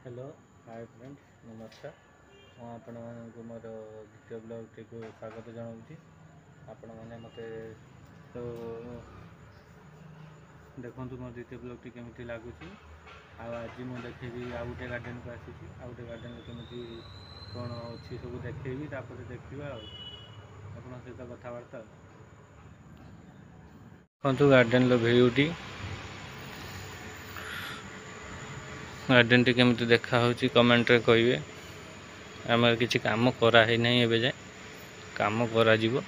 Hello hi friends नमस्कार आपण मानक मोर द्वितीय ब्लॉग टी को स्वागत जनाऊँगी। आपण मैंने मत तो देखो मो द्वितीय ब्लॉग टी केमी लगुच आज मुझे देखेबी आउ गोटे गार्डन को आसी आउ गोटे गार्डन केमी कौन अच्छी सब देखेबी देखा आप सहित कथबार्ता देखु गार्डन भ्यूटी गार्डन टी केमी देखा कमेंट रे कहिए। आम किसी काम कराई ना एवं जाए काम करा देखु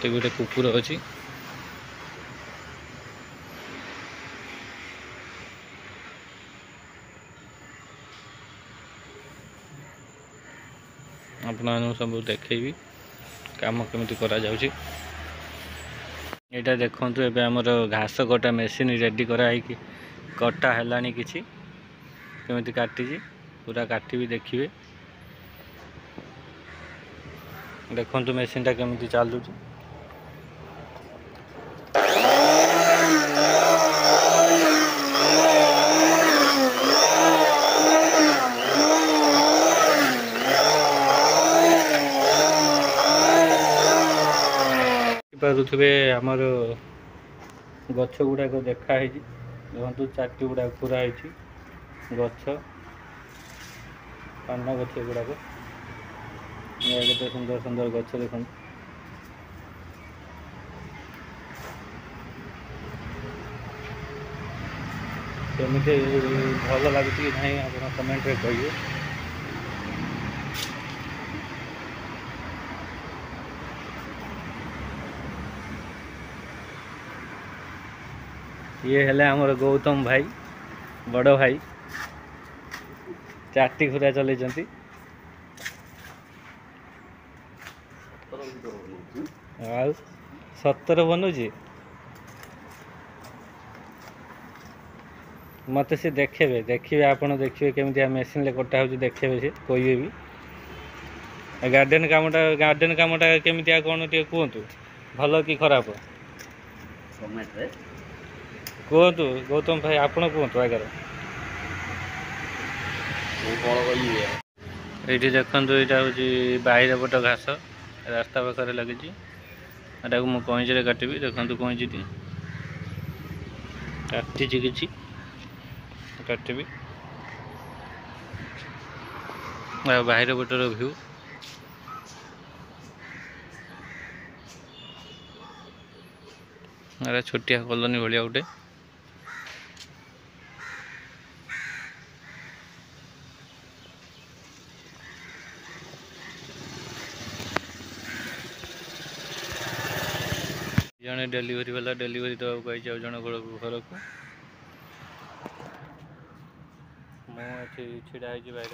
गोटे कुकुर अच्छी आप सब देखेबी काम केमी करा जाउची। एटा देखंतु एबे हमर घास कटा मेसीन रेडी कराई कटा हेलानी किछि केमिति काटिजी पूरा काटिबी देखिबे। देखंतु मेसीन टा केमिति चालुची। पारुथिबे हमर गछ गुड़ाक देखाई देखु चाटी गुड़ा पूरा गछ पान गछ गुड़ाक केते सुंदर सुंदर गछ देखो केमिति भल लगुच कि नहीं आप कमेंट रे कहिए। ये हेले हमर गौतम भाई बड़ भाई चाटी खुरा चल सतर बनूची मत से देखिए आपड़ देखिए केमी मेसीन ले कटा हो देखे से कहे भी गार्डन कामटा केमी कौन टे कहतु भल कि खराब कहतु गौतम भाई आपण कहतु आगे ये देखु यहाँ हूँ बाहर पट घास रास्ता पाखे लगी मुझे कईचे काटि देखु कईची काटी कि काटि बाहर पटर भ्यू छोटिया कॉलोनी भाया गोटे जड़े डेलीवरी वाला डेलीवरी दवा आई जन घर को मुझे छिड़ा बाहर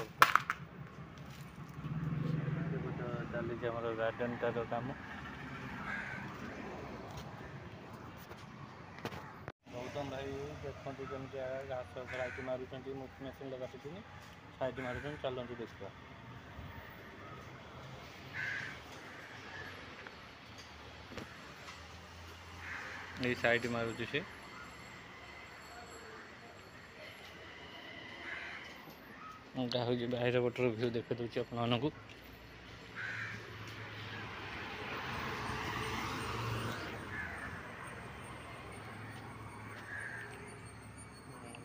चली गार्डन टार कम गौतम भाई देखते जमी घास साइड मारुंट मेसीन काटुन साइड मारुंट चलती देखा ये साइड मारुति से हूँ बाहर पटर भ्यू देखा दूसरी आपको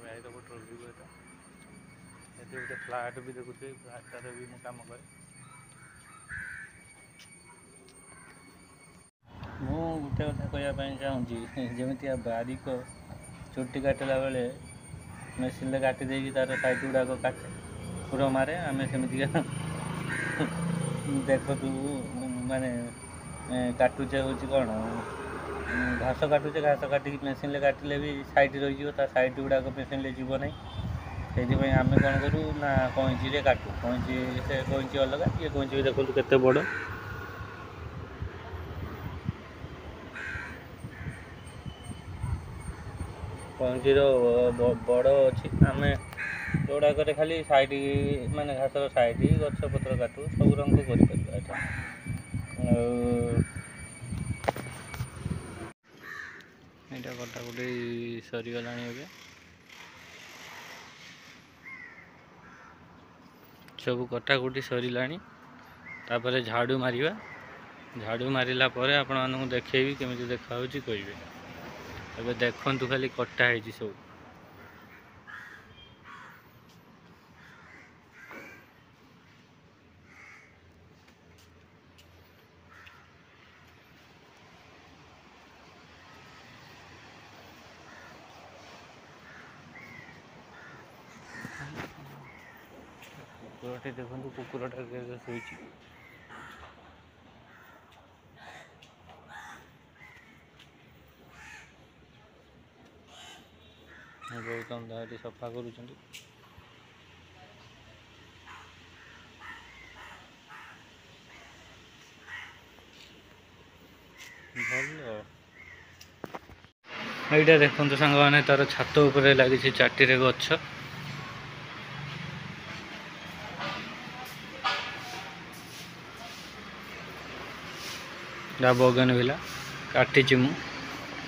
बाहर पटर भ्यू ये गोटे फ्लाट भी देखुए फ्लाटार भी मुझे कम करे मु गोटे कथा कहवाई चाहूँगी जमी बारीक चुट्टी काटला बेले मेसीन काटी देगी तार साइड गुड़ाक काटे पुर मारे आम सेमती देखु माने काटुचे हूँ कौन घास काटुचे घास काटिक मेसीन काटिले भी साइड रही साइड गुड़ाक मेसीन जीव ना से आम कौन करूँ ना कईची काटू कईची से कईची अलग ये कईची भी देखो केते बड़ कईचीर बड़ अच्छी आम जोड़ाक खाली साइड माने घासर साइड गछ पत्र काटू सब रंग कर କଟାକୁଟି ସରିଗଲାଣି ଏବେ। ସବୁ କଟାକୁଟି ସରିଲାଣି। ତାପରେ ଝାଡ଼ୁ ମାରିବା। ଝାଡ଼ୁ ମାରିଲା ପରେ ଆପଣମାନଙ୍କୁ ଦେଖେଇବି କେମିତି ଦେଖାହେଉଛି କହିବେ। ଏବେ ଦେଖନ୍ତୁ ଖାଲି କଟା ହେଇଛି ସବୁ। କୁକୁରଟି ଦେଖନ୍ତୁ, କୁକୁରଟା କେବେ ଶୋଇଛି। ଗୌତମ ଦା ଏଠି ସଫା କରୁଛନ୍ତି। ଭଲ। ଏଇଟା ଦେଖନ୍ତୁ ସାଙ୍ଗମାନେ, ତାର ଛାତ ଉପରେ ଲାଗିଛି 4ଟିରେ ଗଛ। ବଗେନଭିଲା କାଟିଛି ମୁଁ।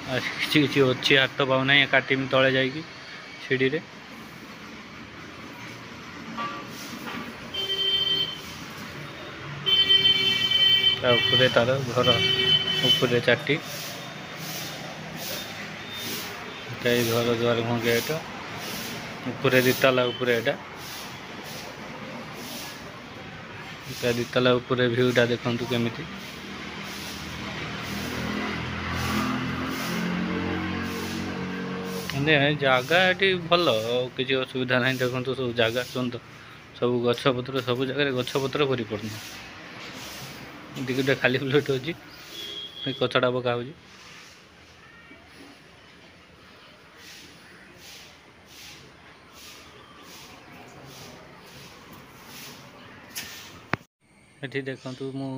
କିଛି କିଛି ଅଛି, ହାତ ପାଉନାହିଁ, କାଟିମି ତଳେ ଯାଇକି ସିଡ଼ିରେ। ତା ଉପରେ ତାର ଘର ଉପରେ 4ଟି। ଏଇ ଘର ଦୁଆର ଭଙ୍ଗିଆ ଏଇଟା ଉପରେ 2 ତାଲା ଉପରେ ଏଇଟା। ତା 2 ତାଲା ଉପରେ ଭିଉଟା ଦେଖନ୍ତୁ କେମିତି। ଜାଗା ଏଠି ଭଲ, କିଛି ଅସୁବିଧା ନାହିଁ। ଦେଖନ୍ତୁ ସବୁ ଜାଗା ସୁନ୍ଦର, ସବୁ ଗଛପତ୍ର, ସବୁ ଜାଗାରେ ଗଛପତ୍ର ପରିପୂର୍ଣ୍ଣ। ଏଠି ଗୋଟେ ଖାଲି ପ୍ଲଟ୍ ଅଛି, କଚଡ଼ା ପକା ହେଉଛି। ଏଠି ଦେଖନ୍ତୁ, ମୁଁ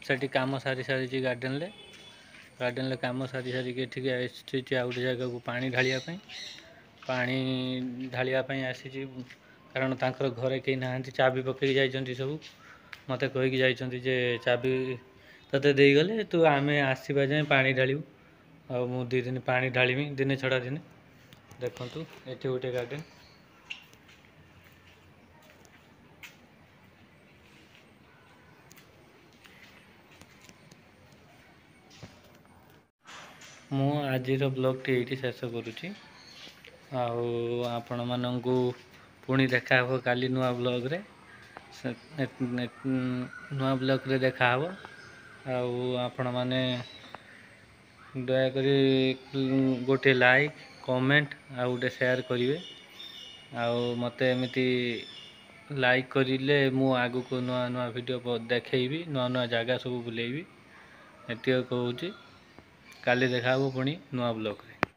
ସେଠି କାମ ସାରିଛି ଗାର୍ଡ଼େନରେ କାମ ସାରିକି ଏଠିକି ଆସିଛି ଆଉ ଗୋଟେ ଜାଗାକୁ ପାଣି ଢାଳିବା ପାଇଁ ଆସିଛି। କାରଣ ତାଙ୍କର ଘରେ କେହି ନାହାନ୍ତି, ଚାବି ପକେଇକି ଯାଇଛନ୍ତି ସବୁ। ମୋତେ କହିକି ଯାଇଛନ୍ତି ଯେ ଚାବି ତତେ ଦେଇଗଲେ ତୁ ଆମେ ଆସିବା ଯାଏଁ ପାଣି ଢାଳିବୁ। ଆଉ ମୁଁ 2 ଦିନ ପାଣି ଢାଳିମି, ଦିନେ ଛଡ଼ା ଦିନେ। ଦେଖନ୍ତୁ ଏଠି ଗୋଟେ ଗାର୍ଡ଼େନ୍। ମୁଁ ଆଜିର ବ୍ଲଗ୍ଟି ଏଇଠି ଶେଷ କରୁଛି। ଆଉ ଆପଣମାନଙ୍କୁ ପୁଣି ଦେଖାହେବ କାଲି ନୂଆ ବ୍ଲଗ୍ରେ। ନୂଆ ବ୍ଲଗ୍ରେ ଦେଖାହେବ। ଆଉ ଆପଣମାନେ ଦୟାକରି ଗୋଟେ ଲାଇକ୍, କମେଣ୍ଟ ଆଉ ଗୋଟେ ସେୟାର କରିବେ। ଆଉ ମୋତେ ଏମିତି ଲାଇକ୍ କରିଲେ ମୁଁ ଆଗକୁ ନୂଆ ଭିଡ଼ିଓ ଦେଖେଇବି, ନୂଆ ଜାଗା ସବୁ ବୁଲେଇବି। ଏତିକି କହୁଛି। କାଲି ଦେଖାହେବ ପୁଣି ନୂଆ ବ୍ଲଗ୍ରେ।